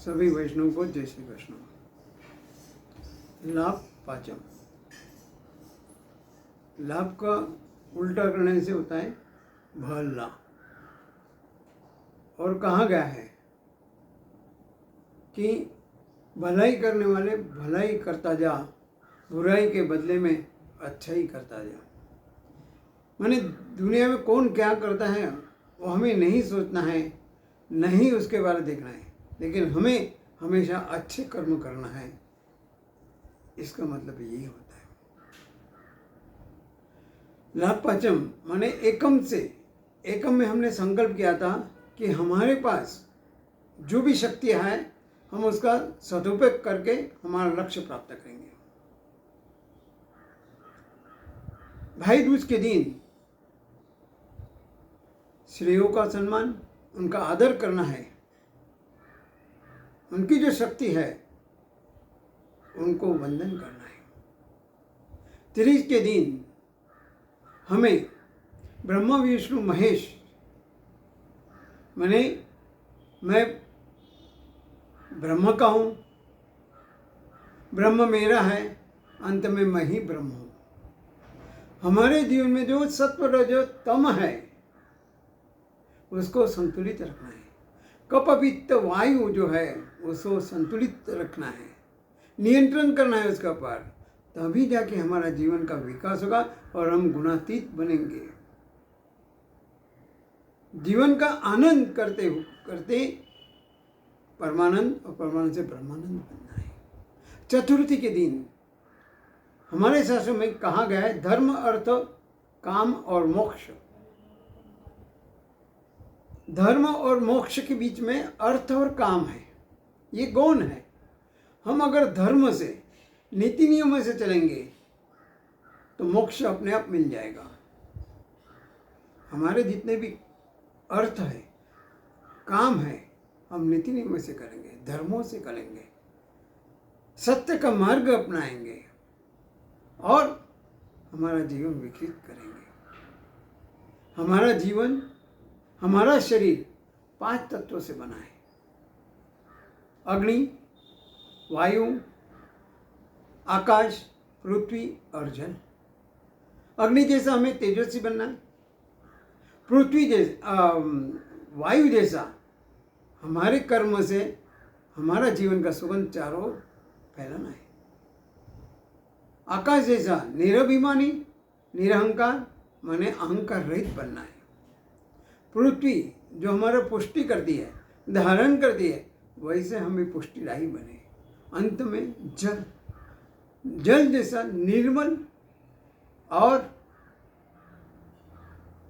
सभी वैष्णव को जय श्री कृष्ण। लाभ पाचम। लाभ का उल्टा करने से होता है भला। और कहा गया है कि भलाई करने वाले भलाई करता जा, बुराई के बदले में अच्छा ही करता जा। माने दुनिया में कौन क्या करता है वो हमें नहीं सोचना है, नहीं उसके बारे में देखना है, लेकिन हमें हमेशा अच्छे कर्म करना है। इसका मतलब यही होता है। लाभ पाचम माने एकम से, एकम में हमने संकल्प किया था कि हमारे पास जो भी शक्ति है हम उसका सदुपयोग करके हमारा लक्ष्य प्राप्त करेंगे। भाई दूज के दिन श्रेयों का सम्मान, उनका आदर करना है। उनकी जो शक्ति है उनको वंदन करना है। तीज के दिन हमें ब्रह्मा विष्णु महेश, माने मैं ब्रह्म का हूँ, ब्रह्म मेरा है, अंत में मैं ही ब्रह्म हूँ। हमारे जीवन में जो सत्व रजो तम है उसको संतुलित रखना है। कप पित्त वायु जो है उसको संतुलित रखना है, नियंत्रण करना है उसका पर, तभी जाके हमारा जीवन का विकास होगा और हम गुणातीत बनेंगे। जीवन का आनंद करते करते परमानंद और परमानंद से ब्रह्मानंद बनना है। चतुर्थी के दिन हमारे शास्त्रों में कहा गया है धर्म अर्थ काम और मोक्ष। धर्म और मोक्ष के बीच में अर्थ और काम है, ये गौण है। हम अगर धर्म से, नीति नियमों से चलेंगे तो मोक्ष अपने आप मिल जाएगा। हमारे जितने भी अर्थ है, काम है, हम नीति नियमों से करेंगे, धर्मों से करेंगे, सत्य का मार्ग अपनाएंगे और हमारा जीवन विकसित करेंगे। हमारा जीवन, हमारा शरीर 5 तत्वों से बना है। अग्नि, वायु, आकाश, पृथ्वी और जल। अग्नि जैसा हमें तेजस्वी बनना है। पृथ्वी जैसा, वायु जैसा हमारे कर्म से हमारा जीवन का सुगंध चारों ओर फैलाना है। आकाश जैसा निरभिमानी, निरहंकार माने अहंकार रहित बनना है। पृथ्वी जो हमारा पुष्टि करती है, धारण करती है, वैसे हमें पुष्टिदायी बने। अंत में जल, जल जैसा निर्मल और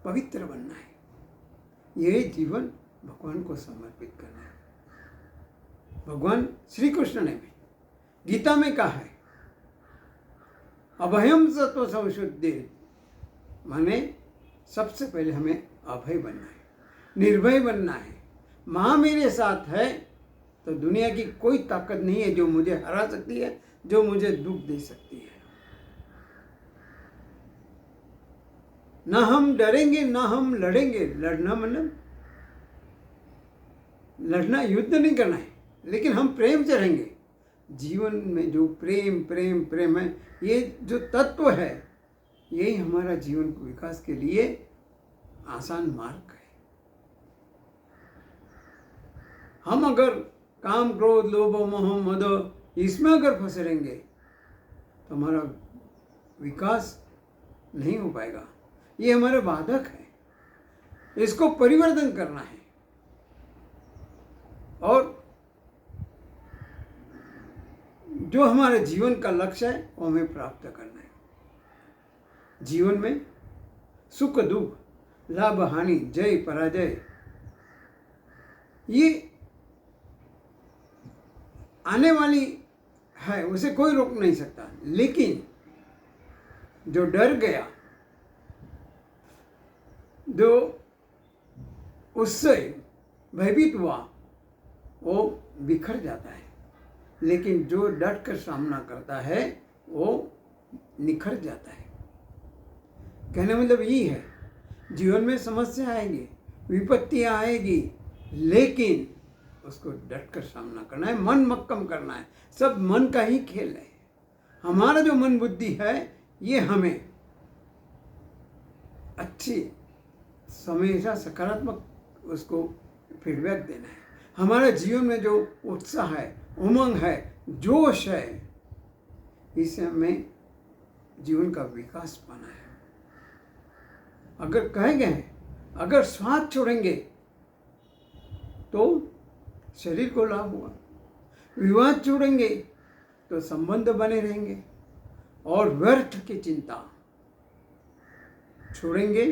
पवित्र बनना है। यह जीवन भगवान को समर्पित करना है। भगवान श्री कृष्ण ने भी गीता में कहा है अभयम सत्व संशुद्धि, माने सबसे पहले हमें अभय बनना है, निर्भय बनना है। माँ मेरे साथ है तो दुनिया की कोई ताकत नहीं है जो मुझे हरा सकती है, जो मुझे दुख दे सकती है। ना हम डरेंगे ना हम लड़ेंगे। लड़ना मतलब लड़ना, युद्ध नहीं करना है, लेकिन हम प्रेम से रहेंगे। जीवन में जो प्रेम प्रेम प्रेम है, ये जो तत्व है, यही हमारा जीवन को विकास के लिए आसान मार्ग है। हम अगर काम क्रोध लोभ मोह मद इसमें अगर फंसे रहेंगे तो हमारा विकास नहीं हो पाएगा। ये हमारे बाधक है, इसको परिवर्तन करना है और जो हमारे जीवन का लक्ष्य है वो हमें प्राप्त करना है। जीवन में सुख दुख, लाभ हानि, जय पराजय, ये आने वाली है, उसे कोई रोक नहीं सकता। लेकिन जो डर गया, जो उससे भयभीत हुआ, वो बिखर जाता है। लेकिन जो डट कर सामना करता है वो निखर जाता है। कहने मतलब यही है, जीवन में समस्या आएगी, विपत्तियाँ आएगी, लेकिन उसको डट कर सामना करना है, मन मक्कम करना है। सब मन का ही खेल है। हमारा जो मन बुद्धि है ये हमें अच्छी हमेशा सकारात्मक उसको फीडबैक देना है। हमारे जीवन में जो उत्साह है, उमंग है, जोश है, इससे हमें जीवन का विकास पाना है। अगर कहे गए अगर स्वाद छोड़ेंगे तो शरीर को लाभ हुआ, विवाद छोड़ेंगे तो संबंध बने रहेंगे, और व्यर्थ की चिंता छोड़ेंगे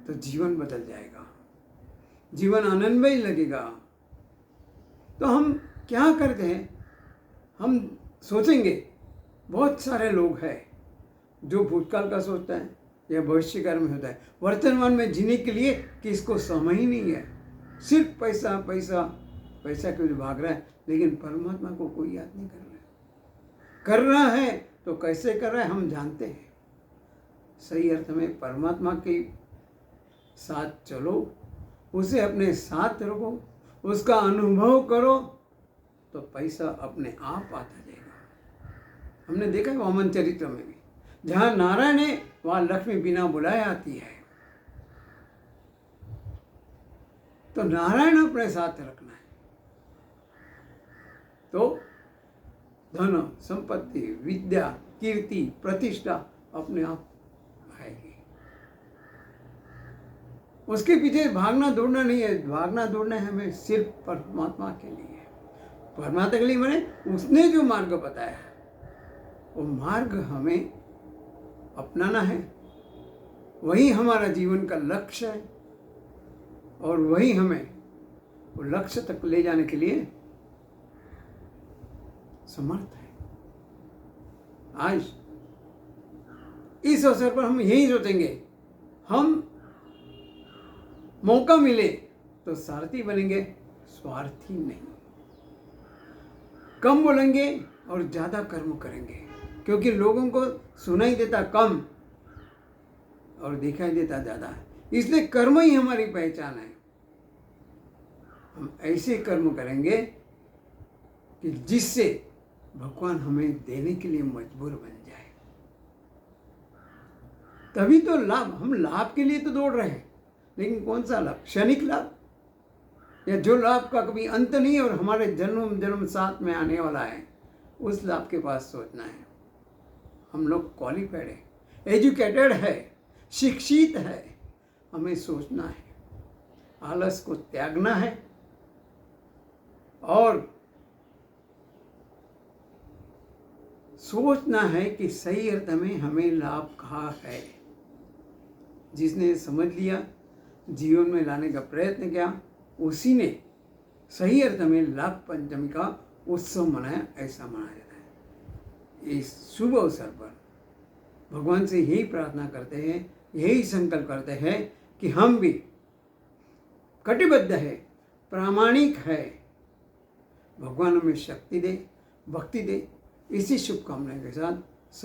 तो जीवन बदल जाएगा, जीवन आनंदमय लगेगा। तो हम क्या करते हैं, हम सोचेंगे, बहुत सारे लोग हैं जो भूतकाल का सोचता है या भविष्यकाल में होता है, वर्तमान में जीने के लिए किसको समय ही नहीं है, सिर्फ पैसा पैसा पैसा के लिए भाग रहा है, लेकिन परमात्मा को कोई याद नहीं कर रहा है। तो कैसे कर रहा है हम जानते हैं। सही अर्थ में परमात्मा के साथ चलो, उसे अपने साथ रखो, उसका अनुभव करो, तो पैसा अपने आप आता जाएगा। हमने देखा है वामन चरित्र में भी, जहाँ नारायण है वहाँ लक्ष्मी बिना बुलाए आती है। तो नारायण अपने साथ रखना है, तो धन, संपत्ति, विद्या, कीर्ति, प्रतिष्ठा अपने आप आएगी। उसके पीछे भागना दौड़ना नहीं है, भागना दौड़ना है हमें सिर्फ परमात्मा के लिए। परमात्मा के लिए मैंने उसने जो मार्ग बताया है वो मार्ग हमें अपनाना है, वही हमारा जीवन का लक्ष्य है, और वही हमें वो लक्ष्य तक ले जाने के लिए समर्थ है। आज इस अवसर पर हम यही सोचेंगे, हम मौका मिले तो सारथी बनेंगे, स्वार्थी नहीं। कम बोलेंगे और ज़्यादा कर्म करेंगे, क्योंकि लोगों को सुनाई देता कम और दिखाई देता ज़्यादा है, इसलिए कर्म ही हमारी पहचान है। हम ऐसे कर्म करेंगे कि जिससे भगवान हमें देने के लिए मजबूर बन जाए। तभी तो लाभ, हम लाभ के लिए तो दौड़ रहे हैं, लेकिन कौन सा लाभ, क्षणिक लाभ, या जो लाभ का कभी अंत नहीं है और हमारे जन्म जन्म साथ में आने वाला है, उस लाभ के पास सोचना है। हम लोग क्वालिफाइड है, एजुकेटेड है, शिक्षित है, हमें सोचना है, आलस को त्यागना है और सोचना है कि सही अर्थ में हमें लाभ कहाँ है। जिसने समझ लिया, जीवन में लाने का प्रयत्न किया, उसी ने सही अर्थ में लाभ पंचमी का उत्सव मनाया, ऐसा मनाया जाता है। इस शुभ अवसर पर भगवान से यही प्रार्थना करते हैं, यही संकल्प करते हैं कि हम भी कटिबद्ध है, प्रामाणिक है, भगवान हमें शक्ति दे, भक्ति दे। इसी शुभकामना के साथ